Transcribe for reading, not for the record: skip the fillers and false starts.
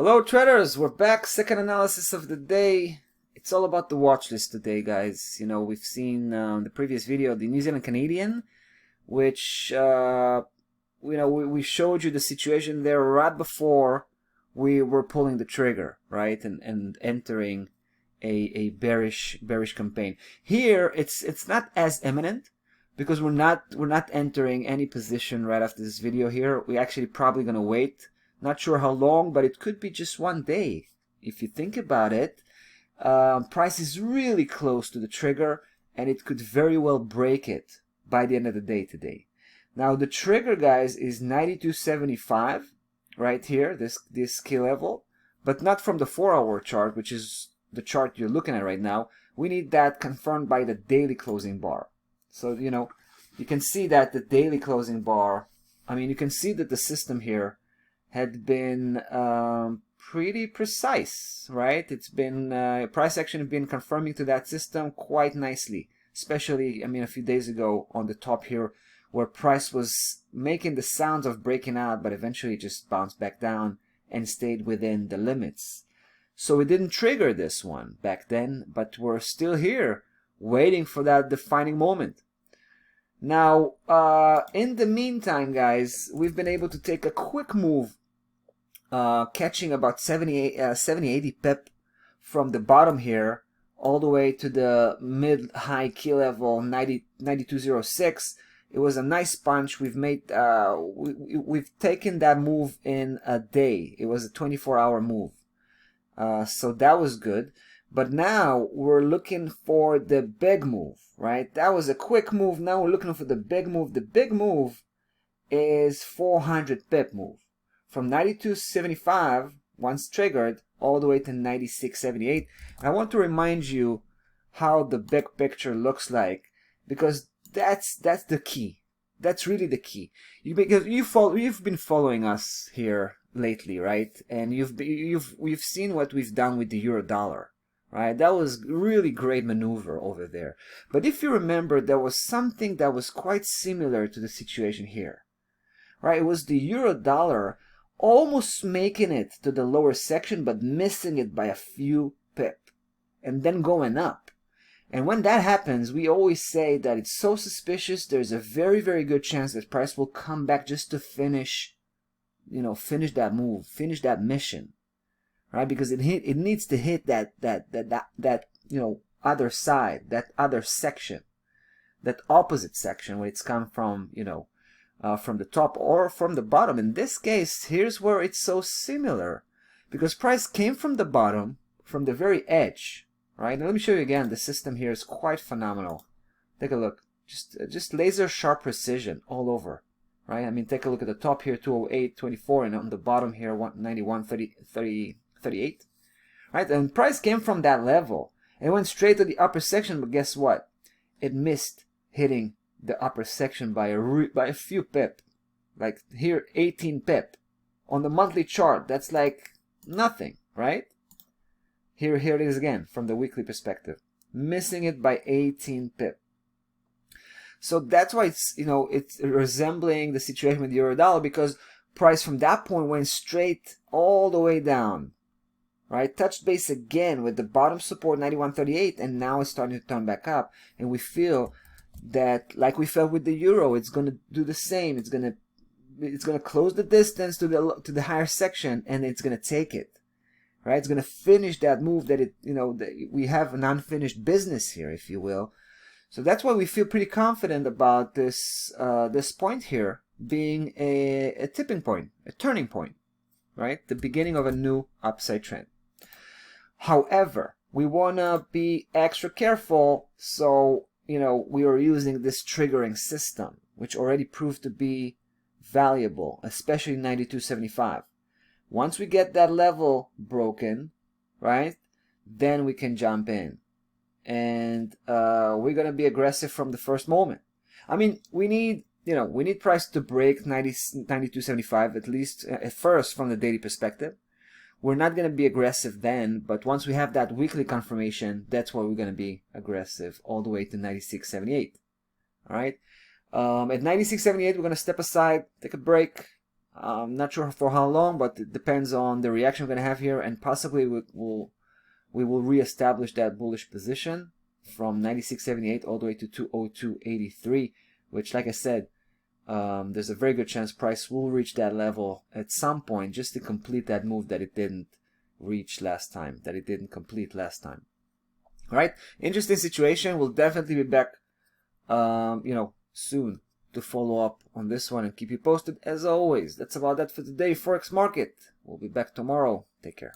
Hello traders, we're back. Second analysis of the day. It's all about the watch list today, guys. You know, we've seen in the previous video the New Zealand Canadian, which we showed you the situation there right before we were pulling the trigger, right, and entering a bearish campaign. Here it's not as imminent because we're not entering any position right after this video here. We're actually probably gonna wait. Not sure how long, but it could be just one day. If you think about it, price is really close to the trigger, and it could very well break it by the end of the day today. Now the trigger, guys, is 92.75 right here, this key level, but not from the 4-hour chart, which is the chart you're looking at right now. We need that confirmed by the daily closing bar. So you can see that the daily closing bar, you can see that the system here had been pretty precise, right? It's been price action has been confirming to that system quite nicely, especially a few days ago on the top here, where price was making the sounds of breaking out, but eventually just bounced back down and stayed within the limits. So we didn't trigger this one back then, but we're still here waiting for that defining moment. Now in the meantime, guys, we've been able to take a quick move, catching about 70-80 pip from the bottom here all the way to the mid-high key level 92.06. It was a nice punch. We've made we've taken that move in a day. It was a 24-hour move, so that was good. But now we're looking for the big move, right? That was a quick move. Now we're looking for the big move. The big move is 400 pip move from 92.75 once triggered all the way to 96.78. I want to remind you how the big picture looks like, because that's the key. That's really the key. Because you've been following us here lately, right? And we've seen what we've done with the euro dollar, right? That was really great maneuver over there. But if you remember, there was something that was quite similar to the situation here, right? It was the euro dollar almost making it to the lower section, but missing it by a few pip, and then going up. And when that happens, we always say that it's so suspicious. There's a very, very good chance that price will come back just to finish that move, finish that mission, right? Because it needs to hit that other side, that other section, that opposite section where it's come from, from the top or from the bottom. In this case, here's where it's so similar, because price came from the bottom, from the very edge, right? Now let me show you again. The system here is quite phenomenal. Take a look. Just laser sharp precision all over, right? Take a look at the top here, 208.24, and on the bottom here, 191.38, right? And price came from that level and went straight to the upper section, but guess what? It missed hitting the upper section by a few pip. Like here, 18 pip. On the monthly chart, that's like nothing, right? Here it is again from the weekly perspective, missing it by 18 pip. So that's why it's resembling the situation with the euro dollar, because price from that point went straight all the way down, right? Touched base again with the bottom support 91.38, and now it's starting to turn back up, and we feel that, like we felt with the euro, it's going to do the same. It's going to close the distance to the higher section, and it's going to take it, right? It's going to finish that move that we have an unfinished business here, if you will. So that's why we feel pretty confident about this point here being a tipping point, a turning point, right? The beginning of a new upside trend. However, we want to be extra careful, so we are using this triggering system, which already proved to be valuable, especially 92.75. Once we get that level broken, right, then we can jump in, and we're gonna be aggressive from the first moment. We need price to break 92.75 at least at first from the daily perspective. We're not going to be aggressive then, but once we have that weekly confirmation, that's where we're going to be aggressive all the way to 96.78. All right. At 96.78, we're going to step aside, take a break, I'm not sure for how long, but it depends on the reaction we're going to have here, and possibly we will reestablish that bullish position from 96.78 all the way to 202.83, which, like I said, there's a very good chance price will reach that level at some point just to complete that move that it didn't reach last time, that it didn't complete last time. All right, interesting situation. We'll definitely be back, soon to follow up on this one and keep you posted as always. That's about that for today, Forex Market. We'll be back tomorrow. Take care.